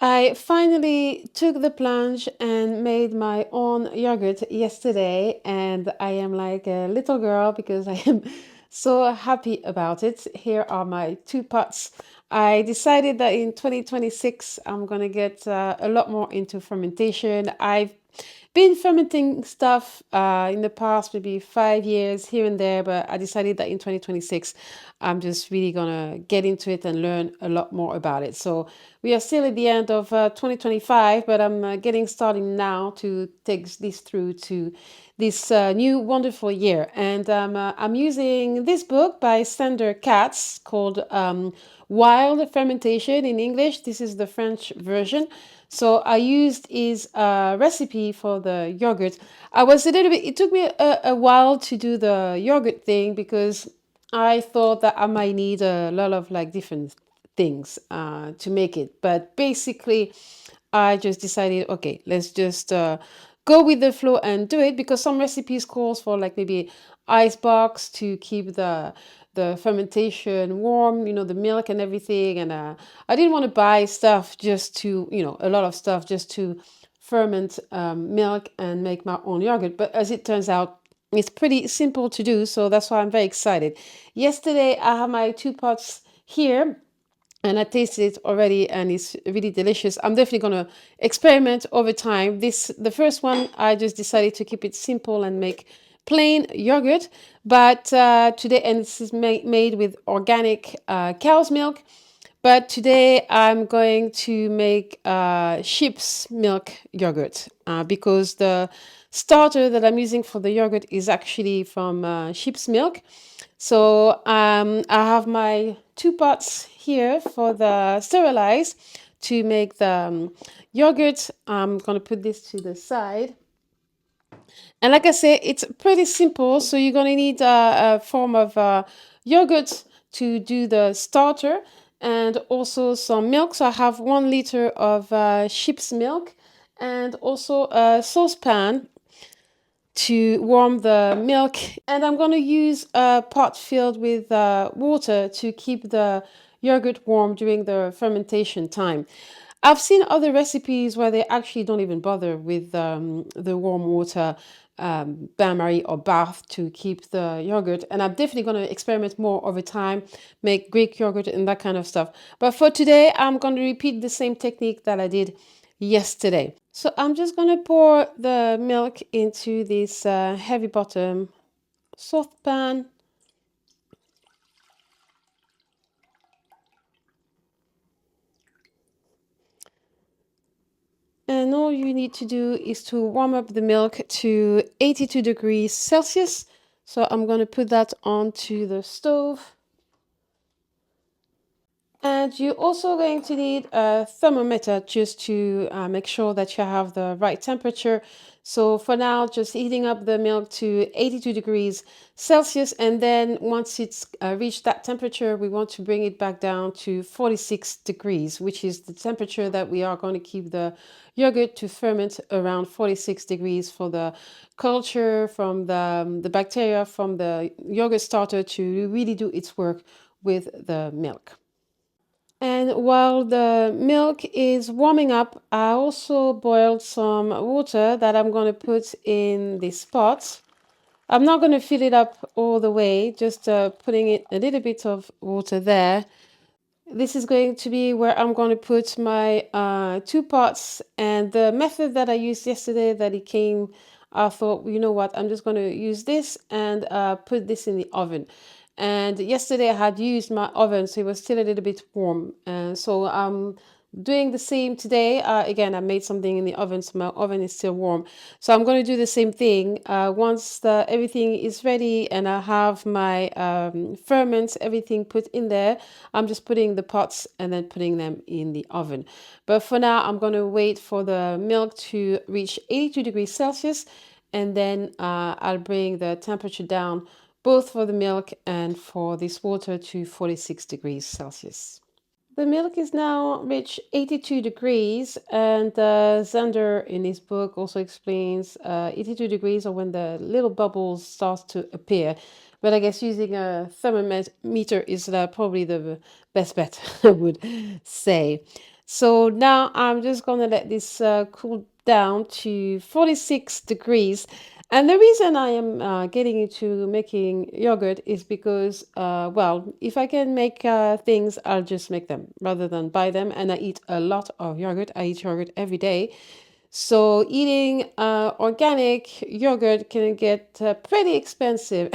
I finally took the plunge and made my own yogurt yesterday, and I am like a little girl because I am so happy about it. Here are my two pots. I decided that in 2026 I'm gonna get a lot more into fermentation. I've been fermenting stuff in the past, maybe 5 years here and there, but I decided that in 2026, I'm just really gonna get into it and learn a lot more about it. So we are still at the end of 2025, but I'm getting starting now to take this through to this new wonderful year. And I'm using this book by Sander Katz called Wild Fermentation in English. This is the French version. So I used his recipe for the yogurt. I was a little bit, it took me a while to do the yogurt thing because I thought that I might need a lot of like different things to make it. But basically, I just decided, okay, let's just go with the flow and do it because some recipes calls for like maybe ice box to keep the fermentation warm, the milk and everything. And I didn't want to buy stuff just to, a lot of stuff just to ferment milk and make my own yogurt. But as it turns out, it's pretty simple to do. So that's why I'm very excited. Yesterday, I have my two pots here and I tasted it already and it's really delicious. I'm definitely going to experiment over time. The first one, I just decided to keep it simple and make plain yogurt, but today, and this is made with organic cow's milk. But today I'm going to make sheep's milk yogurt because the starter that I'm using for the yogurt is actually from sheep's milk. So I have my two pots here for the sterilize to make the yogurt. I'm going to put this to the side. And like I said, it's pretty simple. So you're going to need a form of yogurt to do the starter and also some milk. So I have 1 liter of sheep's milk and also a saucepan to warm the milk. And I'm going to use a pot filled with water to keep the yogurt warm during the fermentation time. I've seen other recipes where they actually don't even bother with the warm water, bain-marie or bath to keep the yogurt. And I'm definitely going to experiment more over time, make Greek yogurt and that kind of stuff. But for today, I'm going to repeat the same technique that I did yesterday. So I'm just going to pour the milk into this heavy bottom saucepan. And all you need to do is to warm up the milk to 82 degrees Celsius. So I'm going to put that onto the stove. And you're also going to need a thermometer just to make sure that you have the right temperature. So for now, just heating up the milk to 82 degrees Celsius. And then once it's reached that temperature, we want to bring it back down to 46 degrees, which is the temperature that we are going to keep the yogurt to ferment around 46 degrees for the culture from the bacteria from the yogurt starter to really do its work with the milk. And while the milk is warming up, I also boiled some water that I'm going to put in this pot. I'm not going to fill it up all the way, just putting it a little bit of water there. This is going to be where I'm going to put my two pots. And the method that I used yesterday that it came, I thought, you know what, I'm just going to use this and put this in the oven. And yesterday I had used my oven, so it was still a little bit warm. And so I'm doing the same today. Again, I made something in the oven, so my oven is still warm. So I'm going to do the same thing. Once everything is ready and I have my ferments, everything put in there, I'm just putting the pots and then putting them in the oven. But for now, I'm going to wait for the milk to reach 82 degrees Celsius, and then I'll bring the temperature down both for the milk and for this water to 46 degrees Celsius. The milk is now reached 82 degrees, and Zander in his book also explains 82 degrees are when the little bubbles start to appear. But I guess using a thermometer is probably the best bet, I would say. So now I'm just gonna let this cool down to 46 degrees. And the reason I am getting into making yogurt is because, well, if I can make things, I'll just make them rather than buy them. And I eat a lot of yogurt. I eat yogurt every day. So eating organic yogurt can get pretty expensive.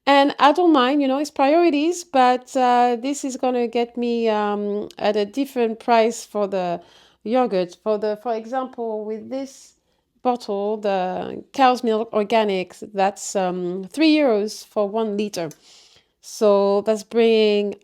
And I don't mind, it's priorities, but this is gonna get me at a different price for the yogurt. For example, with this bottle, the cow's milk organic, that's €3 for 1 liter. So that's bringing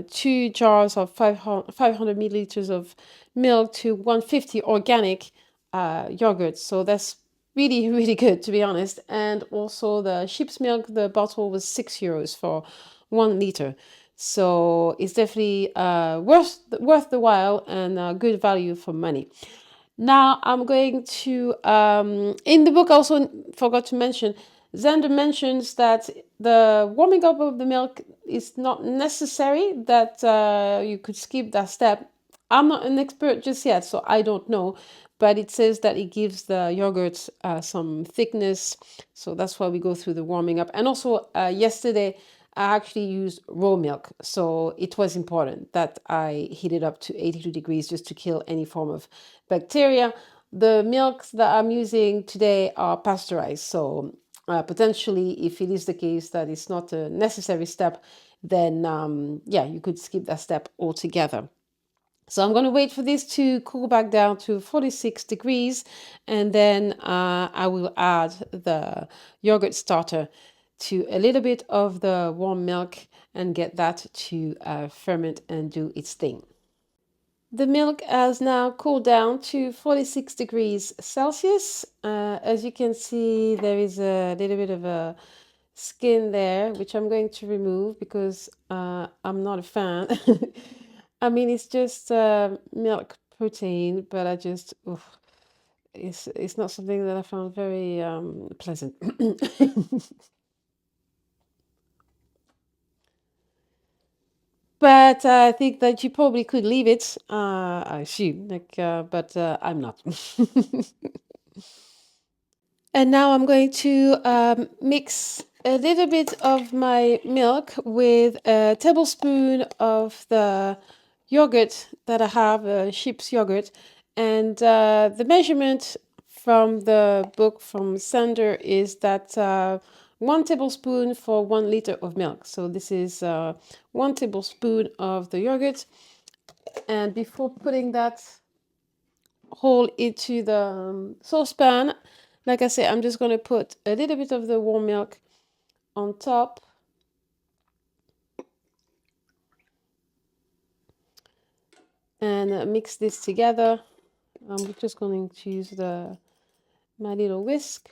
2 jars of 500 milliliters of milk to 150 organic yogurt. So that's really, really good, to be honest. And also the sheep's milk, the bottle was €6 for 1 liter. So it's definitely worth the while and good value for money. Now I'm going to, in the book, I also forgot to mention, Xander mentions that the warming up of the milk is not necessary, that you could skip that step. I'm not an expert just yet, so I don't know, but it says that it gives the yogurt some thickness, so that's why we go through the warming up. And also yesterday, I actually used raw milk, so it was important that I heat it up to 82 degrees just to kill any form of bacteria. The milks that I'm using today are pasteurized, so potentially, if it is the case that it's not a necessary step, then yeah, you could skip that step altogether. So I'm going to wait for this to cool back down to 46 degrees, and then I will add the yogurt starter to a little bit of the warm milk and get that to ferment and do its thing. The milk has now cooled down to 46 degrees Celsius. As you can see, there is a little bit of a skin there, which I'm going to remove because I'm not a fan. I mean, it's just milk protein, but it's not something that I found very pleasant. But I think that you probably could leave it, I assume, but I'm not. And now I'm going to mix a little bit of my milk with a tablespoon of the yogurt that I have, sheep's yogurt. And the measurement from the book from Sander is that 1 tablespoon for 1 liter of milk. So this is 1 tablespoon of the yogurt. And before putting that whole into the saucepan, like I said, I'm just going to put a little bit of the warm milk on top. And mix this together. I'm just going to use my little whisk.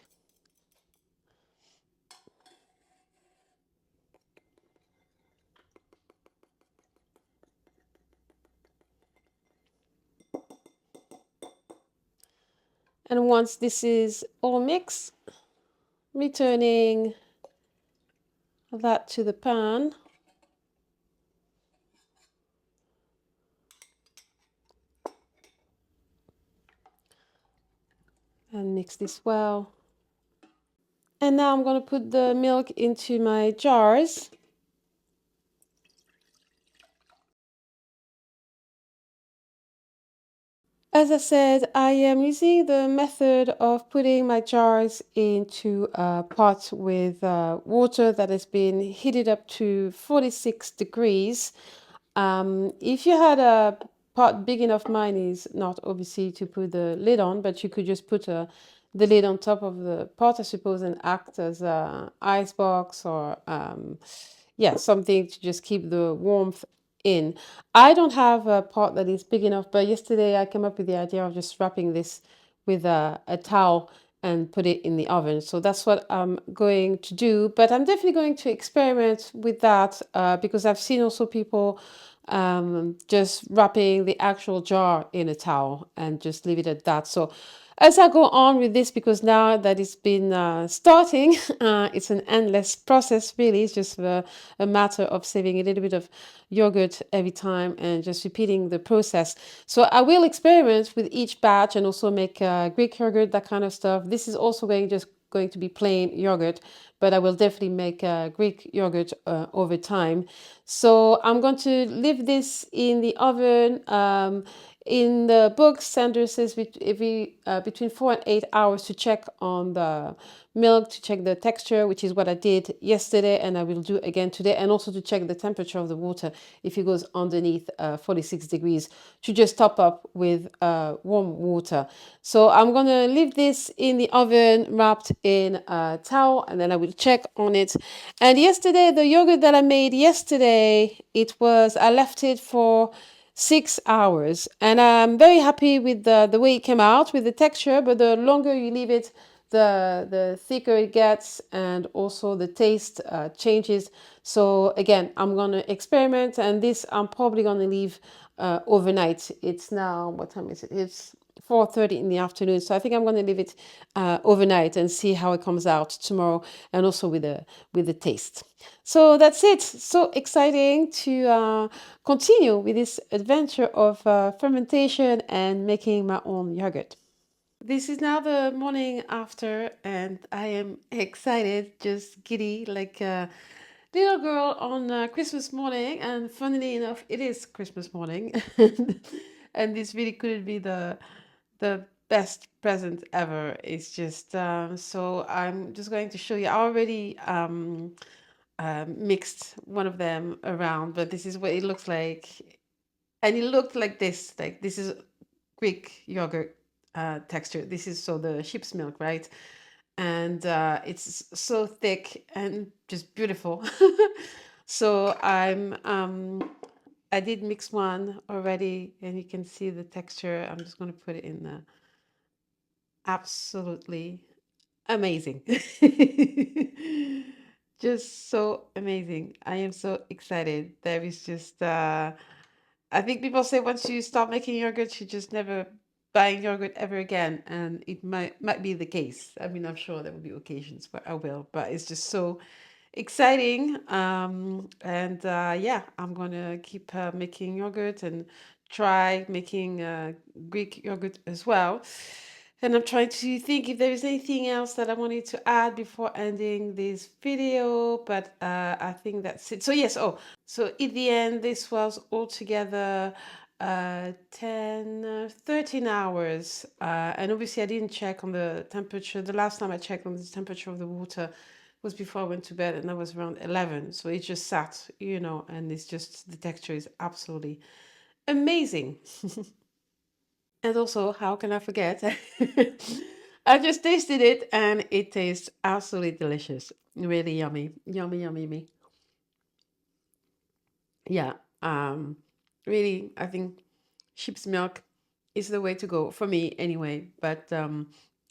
And once this is all mixed, returning that to the pan. And mix this well. And now I'm going to put the milk into my jars. As I said, I am using the method of putting my jars into a pot with water that has been heated up to 46 degrees. If you had a pot big enough, mine is not obviously to put the lid on, but you could just put the lid on top of the pot, I suppose, and act as a ice box or yeah, something to just keep the warmth in. I don't have a pot that is big enough, but yesterday I came up with the idea of just wrapping this with a towel and put it in the oven. So that's what I'm going to do. But I'm definitely going to experiment with that because I've seen also people just wrapping the actual jar in a towel and just leave it at that. So as I go on with this, because now that it's been starting, it's an endless process, really. It's just a matter of saving a little bit of yogurt every time and just repeating the process. So I will experiment with each batch and also make Greek yogurt, that kind of stuff. This is also going to be plain yogurt, but I will definitely make Greek yogurt over time. So I'm going to leave this in the oven. In the book, Sanders says between 4 and 8 hours to check on the milk, to check the texture, which is what I did yesterday, and I will do again today, and also to check the temperature of the water if it goes underneath 46 degrees, to just top up with warm water. So I'm gonna leave this in the oven wrapped in a towel, and then I will check on it. And yesterday, the yogurt that I made yesterday, I left it for 6 hours, and I'm very happy with the way it came out with the texture. But the longer you leave it, the thicker it gets, and also the taste changes. So again, I'm gonna experiment, and this I'm probably gonna leave overnight. It's now, what time is it? It's 4:30 in the afternoon, so I think I'm going to leave it overnight and see how it comes out tomorrow, and also with the taste. So that's it. So exciting to continue with this adventure of fermentation and making my own yogurt. This is now the morning after, and I am excited, just giddy, like a little girl on Christmas morning. And funnily enough, it is Christmas morning, and this really couldn't be the best present ever. It's just so I'm just going to show you. I already mixed one of them around, but this is what it looks like, and it looked like this. Like, this is Greek yogurt texture. This is so the sheep's milk, right? And it's so thick and just beautiful. So I did mix one already, and you can see the texture. I'm just going to put it in the absolutely amazing. Just so amazing. I am so excited. There is just I think people say once you stop making yogurt, you just never buying yogurt ever again, and it might be the case. I mean, I'm sure there will be occasions where I will, but it's just so exciting. And yeah, I'm gonna keep making yogurt and try making Greek yogurt as well. And I'm trying to think if there is anything else that I wanted to add before ending this video, but I think that's it. So yes, so in the end, this was altogether 13 hours. And obviously I didn't check on the temperature. The last time I checked on the temperature of the water was before I went to bed, and that was around 11. So it just sat, and it's just, the texture is absolutely amazing. And also, how can I forget? I just tasted it, and it tastes absolutely delicious. Really yummy. Yummy, yummy, yummy. Yeah. Um, really, I think sheep's milk is the way to go for me anyway. But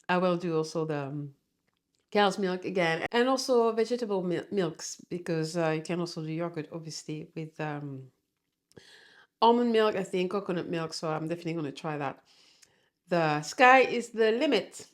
I will do also the cow's milk again, and also vegetable milks, because you can also do yogurt, obviously, with almond milk, I think, coconut milk. So I'm definitely going to try that. The sky is the limit.